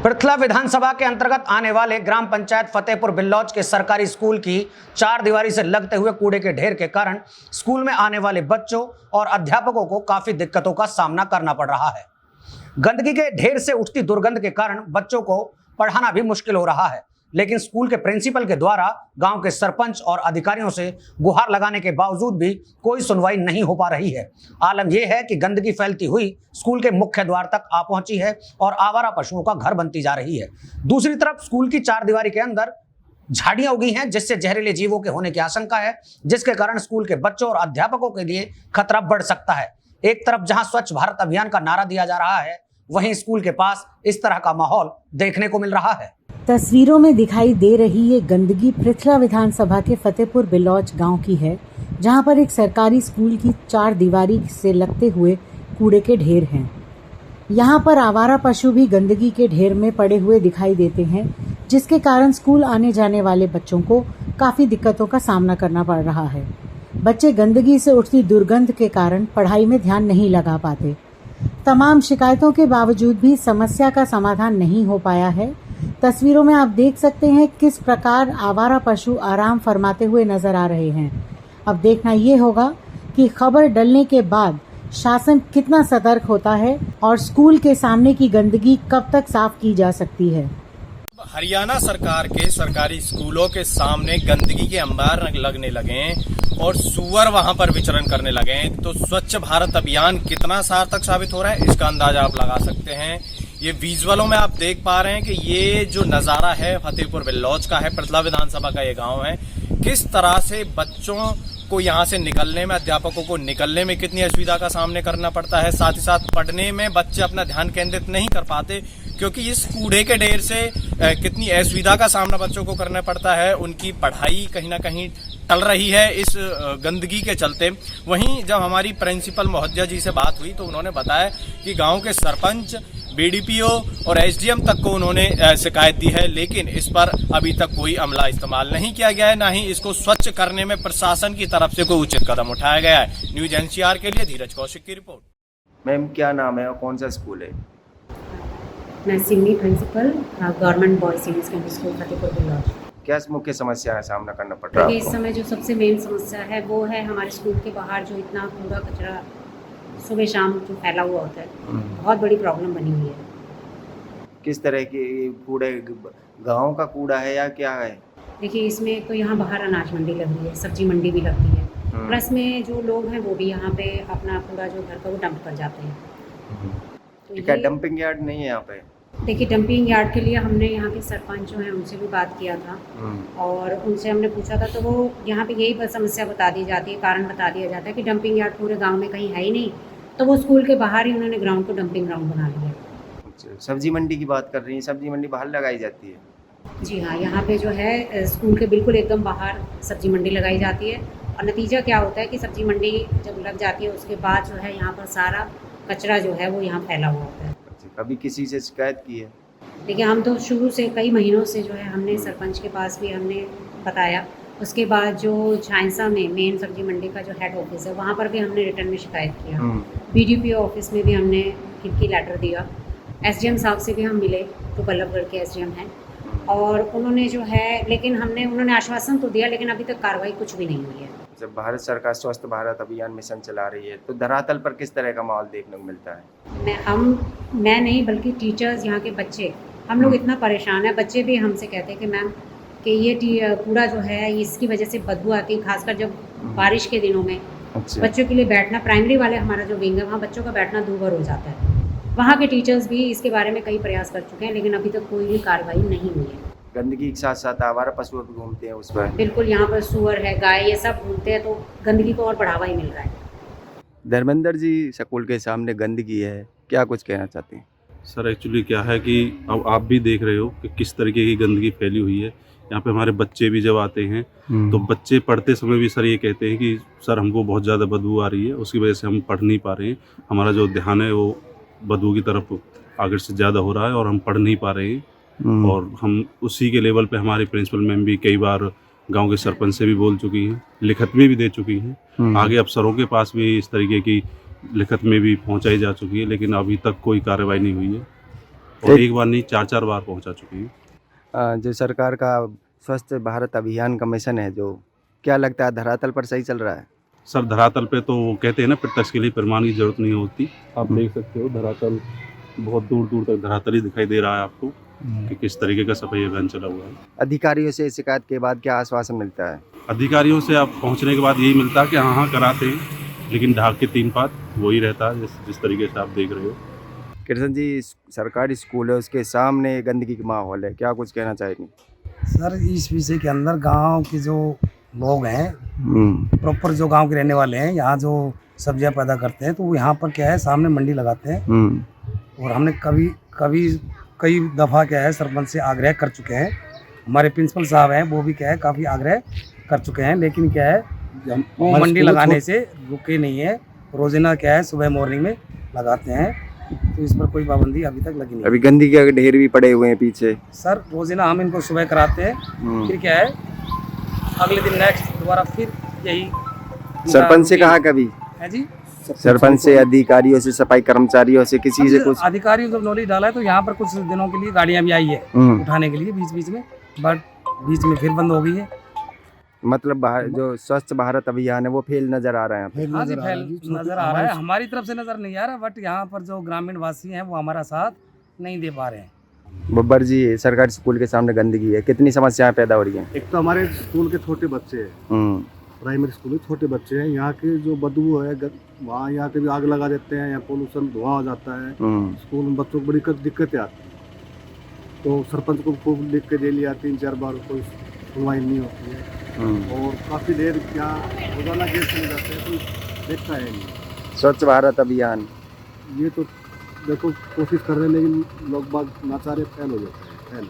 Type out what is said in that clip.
पृथला विधानसभा के अंतर्गत आने वाले ग्राम पंचायत फतेहपुर बिल्लौच के सरकारी स्कूल की चार दीवारी से लगते हुए कूड़े के ढेर के कारण स्कूल में आने वाले बच्चों और अध्यापकों को काफी दिक्कतों का सामना करना पड़ रहा है। गंदगी के ढेर से उठती दुर्गंध के कारण बच्चों को पढ़ाना भी मुश्किल हो रहा है, लेकिन स्कूल के प्रिंसिपल के द्वारा गांव के सरपंच और अधिकारियों से गुहार लगाने के बावजूद भी कोई सुनवाई नहीं हो पा रही है। आलम यह है कि गंदगी फैलती हुई स्कूल के मुख्य द्वार तक आ पहुंची है और आवारा पशुओं का घर बनती जा रही है। दूसरी तरफ स्कूल की चार दीवारी के अंदर झाड़ियां उगी हैं, जिससे जहरीले जीवों के होने की आशंका है, जिसके कारण स्कूल के बच्चों और अध्यापकों के लिए खतरा बढ़ सकता है। एक तरफ जहां स्वच्छ भारत अभियान का नारा दिया जा रहा है, वहीं स्कूल के पास इस तरह का माहौल देखने को मिल रहा है। तस्वीरों में दिखाई दे रही ये गंदगी पृथला विधानसभा के फतेहपुर बिल्लौच गांव की है, जहां पर एक सरकारी स्कूल की चार दीवारी से लगते हुए कूड़े के ढेर हैं। यहां पर आवारा पशु भी गंदगी के ढेर में पड़े हुए दिखाई देते हैं, जिसके कारण स्कूल आने जाने वाले बच्चों को काफी दिक्कतों का सामना करना पड़ रहा है। बच्चे गंदगी से उठती दुर्गंध के कारण पढ़ाई में ध्यान नहीं लगा पाते। तमाम शिकायतों के बावजूद भी समस्या का समाधान नहीं हो पाया है। तस्वीरों में आप देख सकते हैं किस प्रकार आवारा पशु आराम फरमाते हुए नजर आ रहे हैं। अब देखना ये होगा कि खबर डलने के बाद शासन कितना सतर्क होता है और स्कूल के सामने की गंदगी कब तक साफ की जा सकती है। हरियाणा सरकार के सरकारी स्कूलों के सामने गंदगी के अंबार लगने लगे और सुअर वहां पर विचरण करने लगे, तो स्वच्छ भारत अभियान कितना सार्थक साबित हो रहा है इसका अंदाजा आप लगा सकते हैं। ये विजुअलों में आप देख पा रहे हैं कि ये जो नजारा है फतेहपुर बिल्लौच का है, पृथला विधानसभा का ये गांव है। किस तरह से बच्चों को यहाँ से निकलने में, अध्यापकों को निकलने में कितनी असुविधा का सामना करना पड़ता है। साथ ही साथ पढ़ने में बच्चे अपना ध्यान केंद्रित नहीं कर पाते, क्योंकि इस कूड़े के ढेर से कितनी असुविधा का सामना बच्चों को करना पड़ता है। उनकी पढ़ाई कहीं ना कहीं टल रही है इस गंदगी के चलते। वहीं जब हमारी प्रिंसिपल महोदया जी से बात हुई तो उन्होंने बताया कि गांव के सरपंच, बीडीपीओ और एसडीएम तक को उन्होंने शिकायत दी है, लेकिन इस पर अभी तक कोई अमला इस्तेमाल नहीं किया गया है, ना ही इसको स्वच्छ करने में प्रशासन की तरफ से कोई उचित कदम उठाया गया है। न्यूज एनसीआर के लिए धीरज कौशिक की रिपोर्ट। मैम क्या नाम है और कौन सा स्कूल है? मैं Simni principal government boys senior secondary school Fatehpur Billauch. क्या मुख्य समस्या है सामना करना पड़ रहा है? इस समय जो सबसे मेन समस्या है वो है हमारे स्कूल के बाहर जो इतना कूड़ा कचरा सुबह शाम जो फैला हुआ होता है, बहुत बड़ी प्रॉब्लम बनी हुई है। किस तरह के कूड़े, गांव का कूड़ा है या क्या है? देखिए इसमें तो यहाँ बाहर अनाज मंडी लग रही है, सब्जी मंडी भी लगती है, प्लस में जो लोग हैं वो भी यहाँ पे अपना कूड़ा जो घर का वो डंप कर जाते हैं। तो क्या डंपिंग यार्ड नहीं है यहाँ पे? देखिए डंपिंग यार्ड के लिए हमने यहाँ के सरपंच जो हैं उनसे भी बात किया था और उनसे हमने पूछा था, तो वो यहाँ पे यही समस्या बता दी जाती है, कारण बता दिया जाता है कि डंपिंग यार्ड पूरे गांव में कहीं है ही नहीं, तो वो स्कूल के बाहर ही उन्होंने ग्राउंड को डंपिंग ग्राउंड बना लिया। अच्छा, सब्जी मंडी की बात कर रही हैं? सब्जी मंडी बाहर लगाई जाती है? जी हाँ, यहाँ पे जो है स्कूल के बिल्कुल एकदम बाहर सब्जी मंडी लगाई जाती है और नतीजा क्या होता है कि सब्जी मंडी जब लग जाती है उसके बाद जो है यहाँ पर सारा कचरा जो है वो यहाँ फैला हुआ होता है। कभी किसी से शिकायत की है? देखिए हम तो शुरू से कई महीनों से जो है हमने सरपंच के पास भी हमने बताया, उसके बाद जो झांसा में मेन सब्जी मंडी का जो हेड ऑफिस है वहाँ पर भी हमने रिटर्न में शिकायत किया। बीडीपीओ ऑफिस में भी हमने लिखी लेटर दिया, एसडीएम साहब से भी हम मिले जो बल्लभगढ़ के एसडीएम हैं, और उन्होंने जो है उन्होंने आश्वासन तो दिया, लेकिन अभी तक कार्रवाई कुछ भी नहीं हुई है। जब भारत सरकार स्वच्छ भारत अभियान मिशन चला रही है तो धरातल पर किस तरह का माहौल देखने को मिलता है? मैं नहीं बल्कि टीचर्स, यहाँ के बच्चे, हम लोग इतना परेशान है। बच्चे भी हमसे कहते हैं कि मैम कि ये कूड़ा जो है इसकी वजह से बदबू आती है, खासकर जब बारिश के दिनों में। अच्छा। बच्चों के लिए बैठना, प्राइमरी वाले हमारा जो विंग है वहाँ बच्चों का बैठना दूभर हो जाता है। वहाँ के टीचर्स भी इसके बारे में कई प्रयास कर चुके हैं, लेकिन अभी तक कोई भी कार्रवाई नहीं हुई है। गंदगी के साथ साथ आवारा पशु भी घूमते हैं उस पर? बिल्कुल, यहाँ पर सुअर है, गाय, ये सब घूमते हैं, तो गंदगी को और बढ़ावा ही मिल रहा है। धर्मेंद्र जी, स्कूल के सामने गंदगी है, क्या कुछ कहना चाहते हैं? सर एक्चुअली क्या है कि अब आप भी देख रहे हो कि किस तरीके की गंदगी फैली हुई है। यहाँ पे हमारे बच्चे भी जब आते हैं तो बच्चे पढ़ते समय भी सर ये कहते हैं कि सर हमको बहुत ज़्यादा बदबू आ रही है, उसकी वजह से हम पढ़ नहीं पा रहे हैं, हमारा जो ध्यान है वो बदबू की तरफ आगे से ज़्यादा हो रहा है और हम पढ़ नहीं पा रहे हैं। और हम उसी के लेवल पे हमारी प्रिंसिपल मैम भी कई बार गांव के सरपंच से भी बोल चुकी हैं, लिखित में भी दे चुकी हैं, आगे अफसरों के पास भी इस तरीके की लिखित में भी पहुंचाई जा चुकी है, लेकिन अभी तक कोई कार्रवाई नहीं हुई है। और एक बार नहीं 4-4 बार पहुंचा चुकी है। जो सरकार का स्वच्छ भारत अभियान का मिशन है, जो क्या लगता है धरातल पर सही चल रहा है? सर धरातल पे तो वो कहते हैं ना, प्रत्यक्ष के लिए प्रमाण की जरूरत नहीं होती। आप देख सकते हो धरातल बहुत दूर दूर तक धरातल ही दिखाई दे रहा है आपको कि किस तरीके का सफाई अभियान चला हुआ है। अधिकारियों से शिकायत के बाद क्या आश्वासन मिलता है? अधिकारियों से आप पहुंचने के बाद यही मिलता है कि हाँ कराते हैं, लेकिन ढाक के 3 पात वही रहता है जिस तरीके से आप देख रहे हो। कृष्ण जी, सरकारी स्कूल है, उसके सामने गंदगी का माहौल है, क्या कुछ कहना चाहेंगे? सर इस विषय के अंदर गांव के जो लोग हैं, प्रॉपर जो गांव के रहने वाले हैं, यहाँ जो सब्जियां पैदा करते हैं, तो वो यहाँ पर क्या है सामने मंडी लगाते हैं। और हमने कई दफ़ा क्या है सरपंच से आग्रह कर चुके हैं। हमारे प्रिंसिपल साहब हैं, वो भी क्या है काफ़ी आग्रह कर चुके हैं, लेकिन क्या है वो मंडी लगाने से रुके नहीं है। रोजाना क्या है सुबह मॉर्निंग में लगाते हैं, तो इस पर कोई पाबंदी अभी तक लगी नहीं। अभी गंदगी के ढेर भी पड़े हुए हैं पीछे। सर रोजाना हम इनको सुबह कराते हैं, फिर क्या है अगले दिन नेक्स्ट दोबारा फिर यही। सरपंच से कहा कभी? है जी, सरपंच से, अधिकारियों से, सफाई कर्मचारियों से, किसी से कुछ? अधिकारियों को नॉलेज डाला है, तो यहाँ पर कुछ दिनों के लिए गाड़ियाँ भी आई है उठाने के लिए बीच में, बट बीच में फिर बंद हो गई है। मतलब जो स्वच्छ भारत अभियान है वो फेल नजर आ रहा है। हाँ जी, फेल नजर आ रहा है, हमारी तरफ से नजर नहीं आ रहा, बट यहाँ पर जो ग्रामीण वासी हैं वो हमारा साथ नहीं दे पा रहे हैं। बब्बर जी, सरकारी स्कूल के सामने गंदगी है, कितनी समस्याएं पैदा हो रही हैं? एक तो हमारे स्कूल के छोटे बच्चे हैं, प्राइमरी स्कूल में छोटे बच्चे हैं, यहाँ के जो बदबू है वहाँ यहाँ के भी आग लगा देते हैं, यहाँ पोल्यूशन धुआं हो जाता है, स्कूल में बच्चों को बड़ी दिक्कतें आती हैं। तो सरपंच को खूब लिख के दे लिया 3-4 बार, कोई सुनवाई नहीं होती है। और काफ़ी देर यहाँ रोजाना गेट चले जाते हैं, कोई देखता है नहीं। स्वच्छ भारत अभियान ये तो देखो कोशिश कर रहे हैं, लेकिन लोग बाग नाचारे फैल हो जाते हैं।